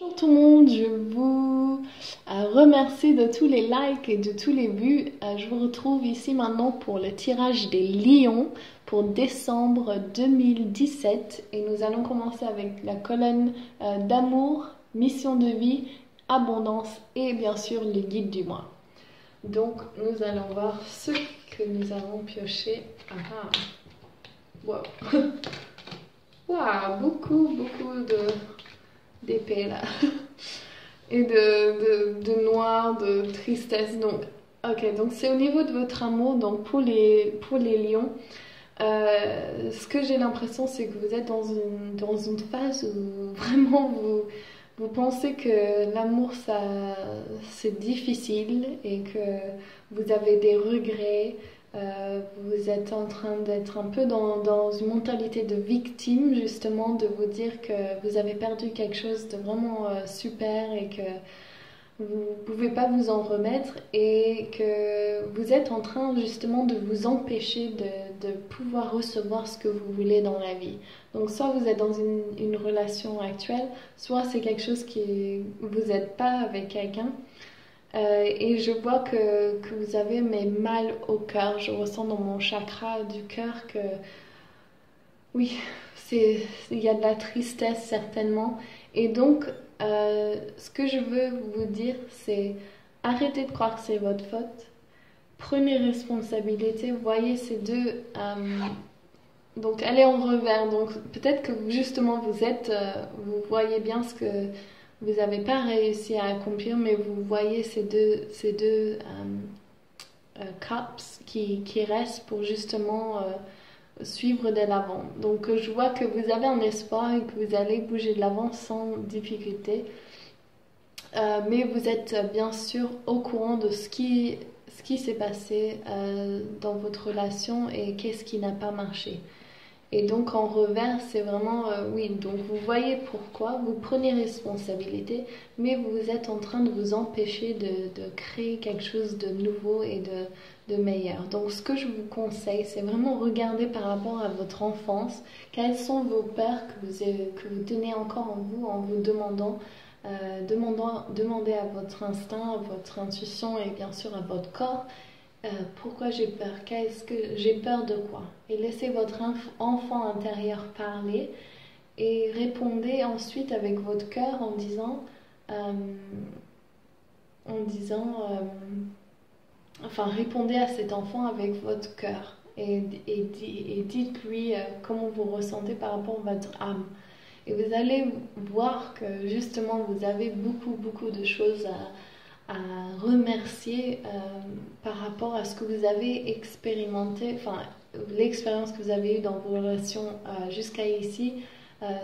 Bonjour tout le monde, je vous remercie de tous les likes et de tous les vues. Je vous retrouve ici maintenant pour le tirage des lions pour décembre 2017 et nous allons commencer avec la colonne d'amour, mission de vie, abondance et bien sûr le guide du mois. Donc nous allons voir ce que nous avons pioché. Ah, wow. Wow, beaucoup d'épée là. Et de noir, de tristesse. Donc, ok, donc c'est au niveau de votre amour. Donc pour les lions, ce que j'ai l'impression, c'est que vous êtes dans une phase où vraiment vous pensez que l'amour, c'est difficile et que vous avez des regrets. Vous êtes en train d'être un peu dans une mentalité de victime, justement, de vous dire que vous avez perdu quelque chose de vraiment super et que vous ne pouvez pas vous en remettre et que vous êtes en train justement de vous empêcher de pouvoir recevoir ce que vous voulez dans la vie. Donc soit vous êtes dans une relation actuelle, soit c'est quelque chose qui vous n'êtes pas avec quelqu'un. Et je vois que vous avez mal au cœur. Je ressens dans mon chakra du cœur que oui, il y a de la tristesse certainement. Et donc, ce que je veux vous dire, c'est arrêtez de croire que c'est votre faute. Prenez responsabilité. Voyez ces deux. Donc, allez en revers. Donc, peut-être que justement, vous voyez bien ce que vous n'avez pas réussi à accomplir, mais vous voyez ces deux caps qui restent pour justement suivre de l'avant. Donc je vois que vous avez un espoir et que vous allez bouger de l'avant sans difficulté. Mais vous êtes bien sûr au courant de ce qui s'est passé dans votre relation et qu'est-ce qui n'a pas marché. Et donc en revers, c'est vraiment, oui, donc vous voyez pourquoi, vous prenez responsabilité, mais vous êtes en train de vous empêcher de créer quelque chose de nouveau et de meilleur. Donc ce que je vous conseille, c'est vraiment regarder par rapport à votre enfance, quelles sont vos peurs que vous tenez encore en vous demandant, demandez à votre instinct, à votre intuition et bien sûr à votre corps. Pourquoi j'ai peur? Qu'est-ce que j'ai peur de quoi? Et laissez votre enfant intérieur parler et répondez ensuite avec votre cœur euh, enfin répondez à cet enfant avec votre cœur et dites-lui comment vous ressentez par rapport à votre âme. Et vous allez voir que justement vous avez beaucoup de choses à remercier par rapport à ce que vous avez expérimenté, enfin l'expérience que vous avez eue dans vos relations jusqu'à ici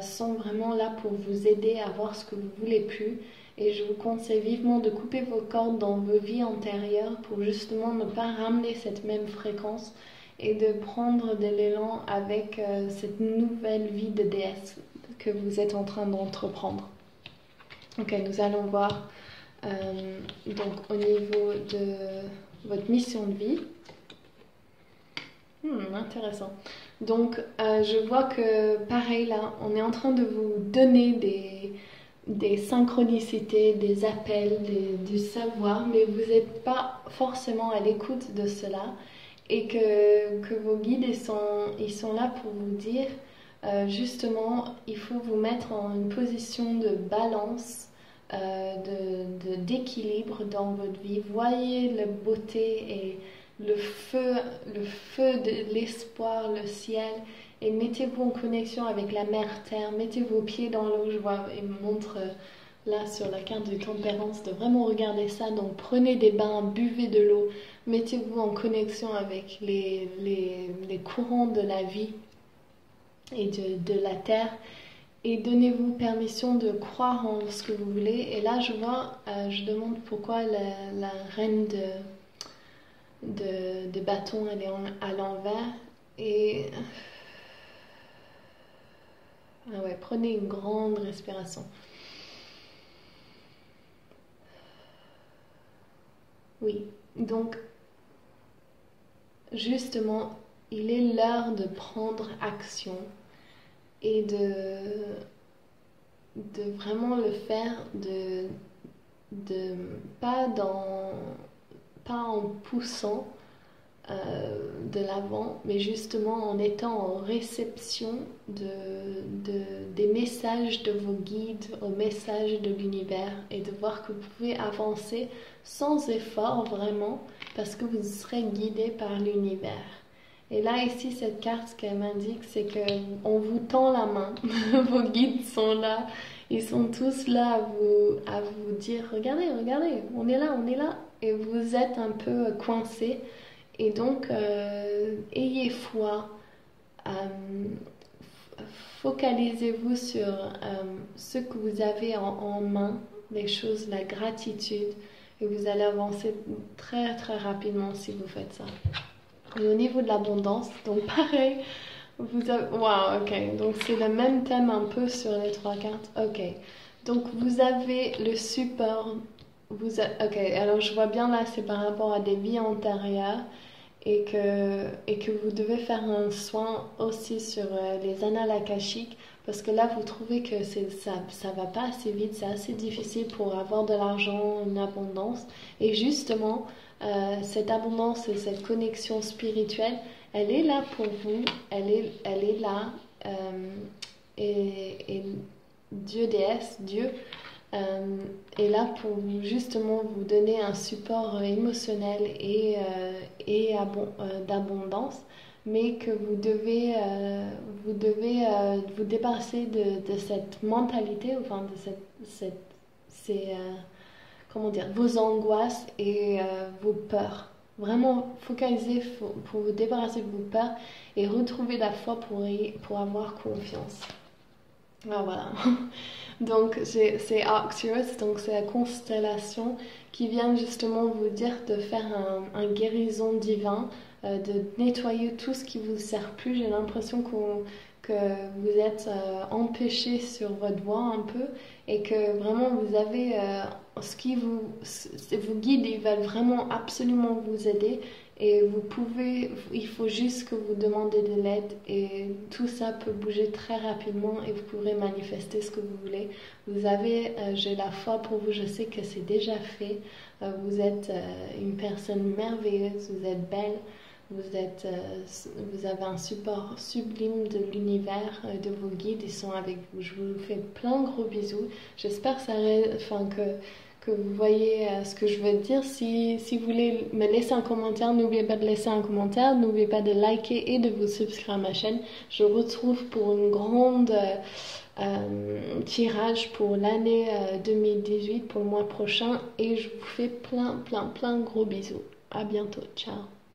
sont vraiment là pour vous aider à voir ce que vous voulez plus. Et je vous conseille vivement de couper vos cordes dans vos vies antérieures pour justement ne pas ramener cette même fréquence et de prendre de l'élan avec cette nouvelle vie de déesse que vous êtes en train d'entreprendre. Ok, nous allons voir donc au niveau de votre mission de vie. Intéressant. Donc je vois que pareil là, on est en train de vous donner des synchronicités, des appels, du savoir, mais vous n'êtes pas forcément à l'écoute de cela et que vos guides ils sont là pour vous dire justement il faut vous mettre en une position de balance, d'équilibre dans votre vie. Voyez la beauté et le feu de l'espoir, le ciel, et mettez-vous en connexion avec la mère terre, mettez vos pieds dans l'eau. Je vois et me montre là sur la carte du tempérance de vraiment regarder ça. Donc prenez des bains, buvez de l'eau, mettez-vous en connexion avec les courants de la vie et de la terre et donnez-vous permission de croire en ce que vous voulez. Et là je vois, je demande pourquoi la reine de bâton elle est à l'envers et ah ouais, prenez une grande respiration. Oui, donc justement il est l'heure de prendre action et de vraiment le faire de pas en poussant de l'avant, mais justement en étant en réception des messages de vos guides, aux messages de l'univers, et de voir que vous pouvez avancer sans effort vraiment, parce que vous serez guidé par l'univers. Et là, ici, cette carte, ce qu'elle m'indique, c'est qu'on vous tend la main. Vos guides sont là. Ils sont tous là à vous dire, regardez, regardez, on est là, on est là. Et vous êtes un peu coincé. Et donc, ayez foi. Euh, Focalisez-vous sur ce que vous avez en main, les choses, la gratitude. Et vous allez avancer très, très rapidement si vous faites ça. Et au niveau de l'abondance, donc pareil, vous avez... Wow, ok. Donc c'est le même thème un peu sur les 3 cartes. Ok. Donc vous avez le support. Ok, alors je vois bien là, c'est par rapport à des vies antérieures et que vous devez faire un soin aussi sur les annales akashiques parce que là vous trouvez que ça va pas assez vite, c'est assez difficile pour avoir de l'argent, une abondance. Et justement, cette abondance et cette connexion spirituelle, elle est là pour vous, elle est là. Et Dieu, déesse, Dieu, est là pour justement vous donner un support émotionnel et d'abondance, mais que vous devez vous débarrasser de cette mentalité, enfin de comment dire, vos angoisses et vos peurs. Vraiment focaliser pour vous débarrasser de vos peurs et retrouver la foi pour avoir confiance. Ah, voilà. Donc c'est Arcturus, donc c'est la constellation qui vient justement vous dire de faire un guérison divin, de nettoyer tout ce qui vous sert plus. J'ai l'impression que vous êtes empêché sur votre voie un peu et que vraiment vous avez vos guides, ils veulent vraiment absolument vous aider. Et il faut juste que vous demandez de l'aide et tout ça peut bouger très rapidement et vous pourrez manifester ce que vous voulez. J'ai la foi pour vous, je sais que c'est déjà fait. Vous êtes une personne merveilleuse, vous êtes belle, vous avez un support sublime de l'univers, de vos guides, ils sont avec vous. Je vous fais plein de gros bisous. J'espère que vous voyez ce que je veux dire. Si vous voulez me laisser un commentaire, n'oubliez pas de laisser un commentaire. N'oubliez pas de liker et de vous subscrire à ma chaîne. Je vous retrouve pour une grande tirage pour l'année 2018, pour le mois prochain. Et je vous fais plein de gros bisous. À bientôt. Ciao.